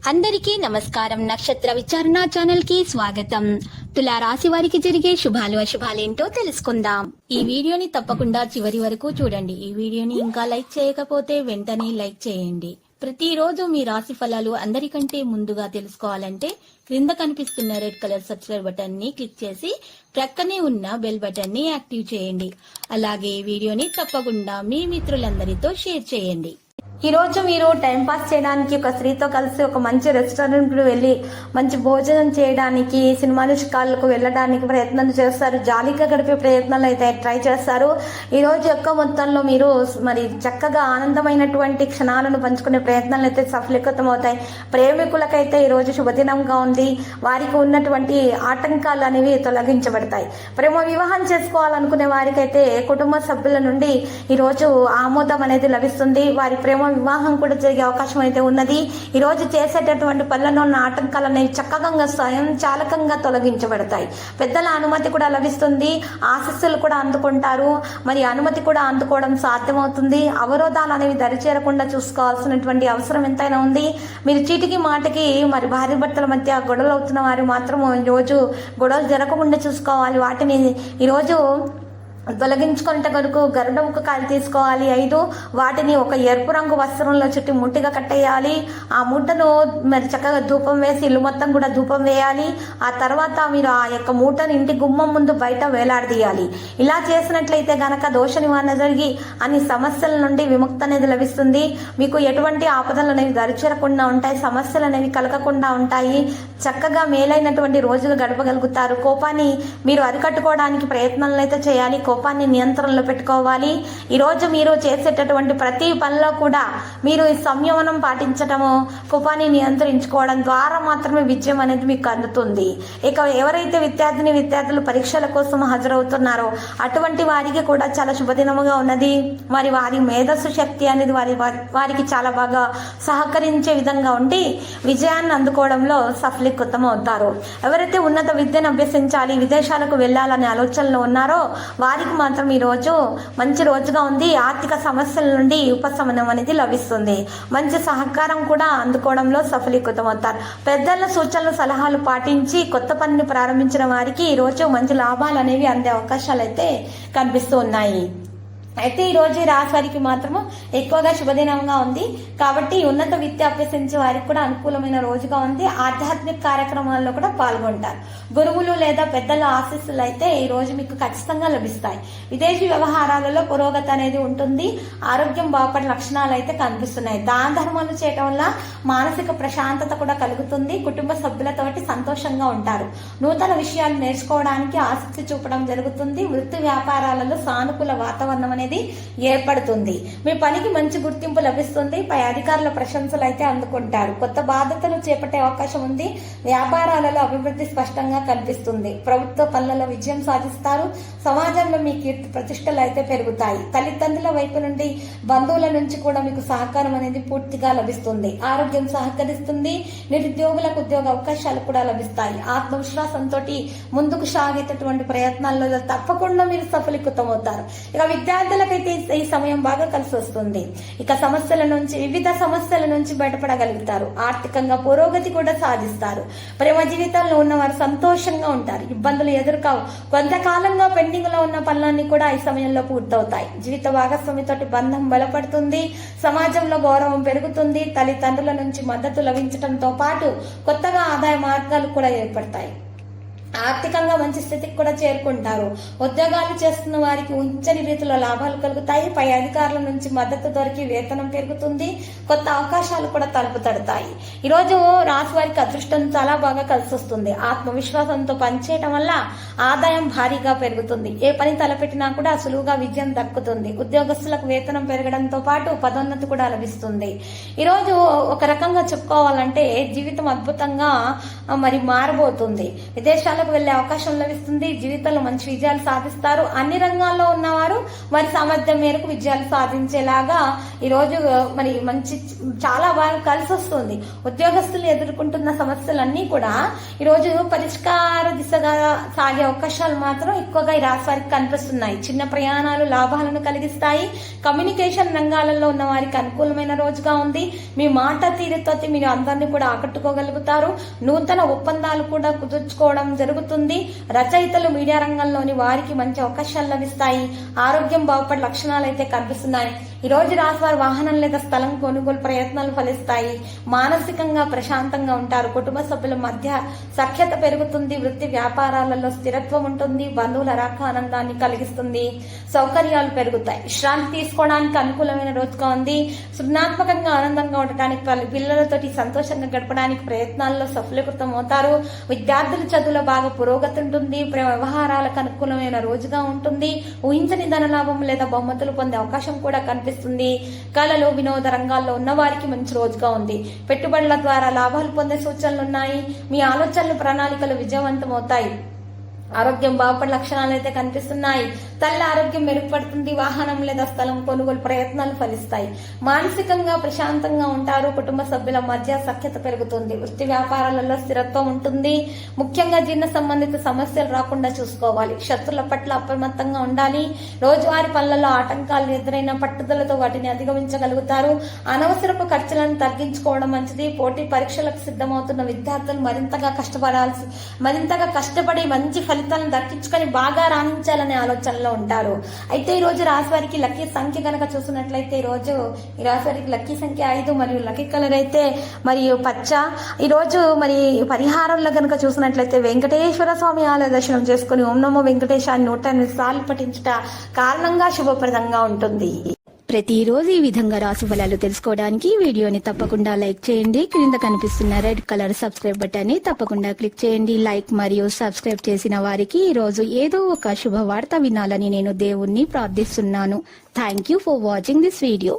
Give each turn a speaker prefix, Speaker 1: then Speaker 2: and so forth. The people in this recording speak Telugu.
Speaker 1: అందరికీ నమస్కారం. నక్షత్ర విచారణ ఛానల్ కి స్వాగతం. తులా రాశి వారికి జరిగే శుభాలు అశుభాలేంటో తెలుసుకుందాం. ఈ వీడియోని తప్పకుండా చివరి వరకు చూడండి. ఈ వీడియోని ఇంకా లైక్ చేయకపోతే వెంటనే లైక్ చేయండి. ప్రతిరోజు మీ రాశి ఫలాలు అందరికంటే ముందుగా తెలుసుకోవాలంటే క్రింద కనిపిస్తున్న రెడ్ కలర్ సబ్స్క్రైబ్ బటన్ ని క్లిక్ చేసి ప్రక్కనే ఉన్న బెల్ బటన్ ని యాక్టివ్ చేయండి. అలాగే వీడియోని తప్పకుండా మీ మిత్రులందరితో షేర్ చేయండి.
Speaker 2: ఈ రోజు మీరు టైం పాస్ చేయడానికి ఒక స్త్రీతో కలిసి ఒక మంచి రెస్టారెంట్ కు వెళ్లి మంచి భోజనం చేయడానికి, సినిమాలు షికార్లకు వెళ్ళడానికి ప్రయత్నం చేస్తారు. జాలీగా గడిపే ప్రయత్నాలు అయితే ట్రై చేస్తారు. ఈ రోజు ఎక్కువ మొత్తంలో మీరు మరి చక్కగా ఆనందమైనటువంటి క్షణాలను పంచుకునే ప్రయత్నాలు అయితే సఫలీకృతం అవుతాయి. ప్రేమికులకైతే ఈ రోజు శుభదినంగా ఉంది. వారికి ఉన్నటువంటి ఆటంకాలు అనేవి తొలగించబడతాయి. ప్రేమ వివాహం చేసుకోవాలనుకునే వారికైతే కుటుంబ సభ్యుల నుండి ఈ రోజు ఆమోదం అనేది లభిస్తుంది. వారి ప్రేమ వివాహం కూడా జరిగే అవకాశం అయితే ఉన్నది. ఈ రోజు చేసేటటువంటి పనులను ఉన్న ఆటంకాలు అనేవి చక్కగా స్వయం చాలకంగా తొలగించబడతాయి. పెద్దల అనుమతి కూడా లభిస్తుంది. ఆశస్సులు కూడా అందుకుంటారు. మరి అనుమతి కూడా అందుకోవడం సాధ్యమవుతుంది. అవరోధాలు అనేవి దరిచేరకుండా చూసుకోవాల్సినటువంటి అవసరం ఎంతైనా ఉంది. మీరు చీటికి మాటకి మరి భార్య భర్తల మధ్య గొడవలు అవుతున్న వారు మాత్రం ఈ రోజు గొడవలు జరగకుండా చూసుకోవాలి. వాటిని ఈరోజు తొలగించుకునే కొరకు గరుడ ముక్క కాయలు తీసుకోవాలి 5. వాటిని ఒక ఎరుపు రంగు వస్త్రంలో చుట్టి ముట్టిగా కట్టేయాలి. ఆ ముట్టను మరి చక్కగా ధూపం వేసి ఇల్లు మొత్తం కూడా ధూపం వేయాలి. ఆ తర్వాత మీరు ఆ యొక్క మూటను ఇంటి గుమ్మం ముందు బయట వేలాడదీయాలి. ఇలా చేసినట్లయితే గనక దోష నివారణ జరిగి అన్ని సమస్యల నుండి విముక్తి అనేది లభిస్తుంది. మీకు ఎటువంటి ఆపదలు అనేవి దరిచేరకుండా ఉంటాయి. సమస్యలు అనేవి కలగకుండా ఉంటాయి. చక్కగా మేలైనటువంటి రోజులు గడపగలుగుతారు. కోపాన్ని మీరు అరికట్టుకోవడానికి ప్రయత్నాలు అయితే చేయాలి. కోపాన్ని నియంత్రణలో పెట్టుకోవాలి. ఈరోజు మీరు చేసేటటువంటి ప్రతి పనిలో కూడా మీరు ఈ సంయమనం పాటించడము, కోపాన్ని నియంత్రించుకోవడం ద్వారా మాత్రమే విజయం అనేది మీకు అందుతుంది. ఇక ఎవరైతే విద్యార్థులు పరీక్షల కోసం హాజరవుతున్నారో అటువంటి వారికి కూడా చాలా శుభదినముగా ఉన్నది. మరి వారి మేధస్సు శక్తి అనేది వారికి చాలా బాగా సహకరించే విధంగా ఉండి విజయాన్ని అందుకోవడంలో సఫలీకృతం అవుతారు. ఎవరైతే ఉన్నత విద్యను అభ్యసించాలి, విదేశాలకు వెళ్లాలనే ఆలోచనలో ఉన్నారో వారికి మాత్రం ఈ రోజు మంచి రోజుగా ఉంది. ఆర్థిక సమస్యల నుండి ఉపశమనం అనేది లభిస్తుంది. మంచి సహకారం కూడా అందుకోవడంలో సఫలీకృతం అవుతారు. పెద్దల సూచనలు సలహాలు పాటించి కొత్త పనిని ప్రారంభించిన వారికి ఈ రోజు మంచి లాభాలు అనేవి అందే అవకాశాలు అయితే కనిపిస్తూ ఉన్నాయి. అయితే ఈ రోజు ఈ రాశి వారికి మాత్రము ఎక్కువగా శుభదినంగా ఉంది. కాబట్టి ఉన్నత విద్య అభ్యసించే వారికి కూడా అనుకూలమైన రోజుగా ఉంది. ఆధ్యాత్మిక కార్యక్రమాల్లో కూడా పాల్గొంటారు. గురువులు లేదా పెద్దల ఆశీస్సులు అయితే ఈ రోజు మీకు ఖచ్చితంగా లభిస్తాయి. విదేశీ వ్యవహారాలలో పురోగతి అనేది ఉంటుంది. ఆరోగ్యం బాగుపడే లక్షణాలు అయితే కనిపిస్తున్నాయి. దాన ధర్మాలు చేయటం వల్ల మానసిక ప్రశాంతత కూడా కలుగుతుంది. కుటుంబ సభ్యులతోటి సంతోషంగా ఉంటారు. నూతన విషయాలు నేర్చుకోవడానికి ఆసక్తి చూపడం జరుగుతుంది. వృత్తి వ్యాపారాలలో సానుకూల వాతావరణం అనేది ఏర్పడుతుంది. మీ పనికి మంచి గుర్తింపు లభిస్తుంది. పై అధికారుల ప్రశంసలు అయితే అందుకుంటారు. కొత్త బాధ్యతలు చేపట్టే అవకాశం ఉంది. వ్యాపారాలలో అభివృద్ధి స్పష్టంగా కనిపిస్తుంది. ప్రభుత్వ పనులలో విజయం సాధిస్తారు. సమాజంలో మీ కీర్తి ప్రతిష్టలు అయితే పెరుగుతాయి. తల్లిదండ్రుల వైపు నుండి, బంధువుల నుంచి కూడా మీకు సహకారం అనేది పూర్తిగా లభిస్తుంది. ఆరోగ్యం సహకరిస్తుంది. నిరుద్యోగులకు ఉద్యోగ అవకాశాలు కూడా లభిస్తాయి. ఆత్మవిశ్వాసంతో ముందుకు సాగేటటువంటి ప్రయత్నాల్లో తప్పకుండా మీరు సఫలీకృతం అవుతారు. ఇక విద్యార్థులకైతే ఈ సమయం బాగా కలిసి వస్తుంది. ఇక వివిధ సమస్యల నుంచి బయటపడగలుగుతారు. ఆర్థికంగా పురోగతి కూడా సాధిస్తారు. ప్రేమ జీవితంలో ఉన్నవారు సంతోషంగా ఉంటారు. ఇబ్బందులు ఎదుర్కావు. కొంతకాలంగా పెండింగ్ లో ఉన్న పనులన్నీ కూడా ఈ సమయంలో పూర్తవుతాయి. జీవిత భాగస్వామితో బంధం బలపడుతుంది. సమాజంలో గౌరవం పెరుగుతుంది. తల్లిదండ్రుల నుంచి మద్దతు లభించడంతో పాటు కొత్తగా ఆదాయ మార్గాలు కూడా ఏర్పడతాయి. ఆర్థికంగా మంచి స్థితికి కూడా చేరుకుంటారు. ఉద్యోగాలు చేస్తున్న వారికి ఉంచని రీతిలో లాభాలు కలుగుతాయి. పై అధికారుల నుంచి మద్దతు దొరికి వేతనం పెరుగుతుంది. కొత్త అవకాశాలు కూడా తలుపు తడతాయి. ఈరోజు రాశి వారికి అదృష్టం చాలా బాగా కలిసి వస్తుంది. ఆత్మవిశ్వాసంతో పనిచేయటం వల్ల ఆదాయం భారీగా పెరుగుతుంది. ఏ పని తలపెట్టినా కూడా సులువుగా విజయం దక్కుతుంది. ఉద్యోగస్తులకు వేతనం పెరగడంతో పాటు పదోన్నతి కూడా లభిస్తుంది. ఈరోజు ఒక రకంగా చెప్పుకోవాలంటే జీవితం అద్భుతంగా మరి మారబోతుంది. విదేశాలకు విదేశాలకు వెళ్లే అవకాశం లభిస్తుంది. జీవితంలో మంచి విజయాలు సాధిస్తారు. అన్ని రంగాల్లో ఉన్నవారు వారి సామర్థ్యం మేరకు విజయాలు సాధించేలాగా ఈ రోజు మరి మంచి చాలా బాగా కలిసి వస్తుంది. ఉద్యోగస్తులు ఎదుర్కొంటున్న సమస్యలన్నీ కూడా ఈ రోజు పరిష్కార దిశగా సాగే అవకాశాలు మాత్రం ఎక్కువగా ఈ రాశి వారికి కనిపిస్తున్నాయి. చిన్న ప్రయాణాలు లాభాలను కలిగిస్తాయి. కమ్యూనికేషన్ రంగాలలో ఉన్న వారికి అనుకూలమైన రోజుగా ఉంది. మీ మాట తీరుతో మీరు అందరినీ కూడా ఆకట్టుకోగలుగుతారు. నూతన ఒప్పందాలు కూడా కుదుర్చుకోవడం జరుగుతుంది. రచయితలు, మీడియా రంగంలోని వారికి మంచి అవకాశాలు లభిస్తాయి. ఆరోగ్యం బాగుపడే లక్షణాలు అయితే కనిపిస్తున్నాయి. ఈ రోజు రాశివారి వాహనం లేదా స్థలం కొనుగోలు ప్రయత్నాలు ఫలిస్తాయి. మానసికంగా ప్రశాంతంగా ఉంటారు. కుటుంబ సభ్యుల మధ్య సఖ్యత పెరుగుతుంది. వృత్తి వ్యాపారాలలో స్థిరత్వం ఉంటుంది. బంధువుల రాక ఆనందాన్ని కలిగిస్తుంది. సౌకర్యాలు పెరుగుతాయి. విశ్రాంతి తీసుకోవడానికి అనుకూలమైన రోజుగా ఉంది. సృజనాత్మకంగా ఆనందంగా ఉండటానికి, పిల్లలతోటి సంతోషంగా గడపడానికి ప్రయత్నాల్లో సఫలీకృతం అవుతారు. విద్యార్థుల చదువులో బాగా పురోగతి ఉంటుంది. వ్యవహారాలకు అనుకూలమైన రోజుగా ఉంటుంది. ఊహించని ధనలాభం లేదా బహుమతులు పొందే అవకాశం కూడా కనిపిస్తుంది. కళలు, వినోద రంగాల్లో ఉన్న వారికి మంచి రోజుగా ఉంది. పెట్టుబడుల ద్వారా లాభాలు పొందే సూచనలున్నాయి. మీ ఆలోచనలు, ప్రణాళికలు విజయవంతం అవుతాయి. ఆరోగ్యం బాగుపడే లక్షణాలు అయితే కనిపిస్తున్నాయి. తల్లి ఆరోగ్యం మెరుగుపడుతుంది. వాహనం లేదా స్థలం కొనుగోలు ప్రయత్నాలు ఫలిస్తాయి. మానసికంగా ప్రశాంతంగా ఉంటారు. కుటుంబ సభ్యుల మధ్య సఖ్యత పెరుగుతుంది. వృత్తి వ్యాపారాలలో స్థిరత్వం ఉంటుంది. ముఖ్యంగా జీర్ణ సంబంధిత సమస్యలు రాకుండా చూసుకోవాలి. శత్రుల పట్ల అప్రమత్తంగా ఉండాలి. రోజువారీ పనులలో ఆటంకాలు ఎదురైన పట్టుదలతో వాటిని అధిగమించగలుగుతారు. అనవసరపు ఖర్చులను తగ్గించుకోవడం మంచిది. పోటీ పరీక్షలకు సిద్ధమవుతున్న విద్యార్థులు మరింతగా కష్టపడి మంచి ఫలితాలను దక్కించుకొని బాగా రాణించాలనే ఆలోచనలో ఉంటారు. అయితే ఈ రోజు రాశి వారికి లక్కీ సంఖ్య కనుక చూసినట్లయితే ఈ రాశి వారికి లక్కీ సంఖ్య 5 మరియు లక్కీ కలర్ అయితే మరియు పచ్చ. ఈ రోజు మరి పరిహారంలో కనుక చూసినట్లయితే వెంకటేశ్వర స్వామి ఆలయ దర్శనం చేసుకుని ఓం నమో వెంకటేశాన్ని 108 సార్లు పఠించుట కారణంగా శుభప్రదంగా ఉంటుంది.
Speaker 1: ప్రతిరోజు ఈ విధంగా రాశి ఫలాలు తెలుసుకోవడానికి వీడియోని తప్పకుండా లైక్ చేయండి. క్రింద కనిపిస్తున్న రెడ్ కలర్ సబ్స్క్రైబ్ బటన్ ని తప్పకుండా క్లిక్ చేయండి. లైక్ మరియు సబ్స్క్రైబ్ చేసిన వారికి ఈ రోజు ఏదో ఒక శుభవార్త వినాలని నేను దేవుణ్ణి ప్రార్థిస్తున్నాను. Thank you for watching this video.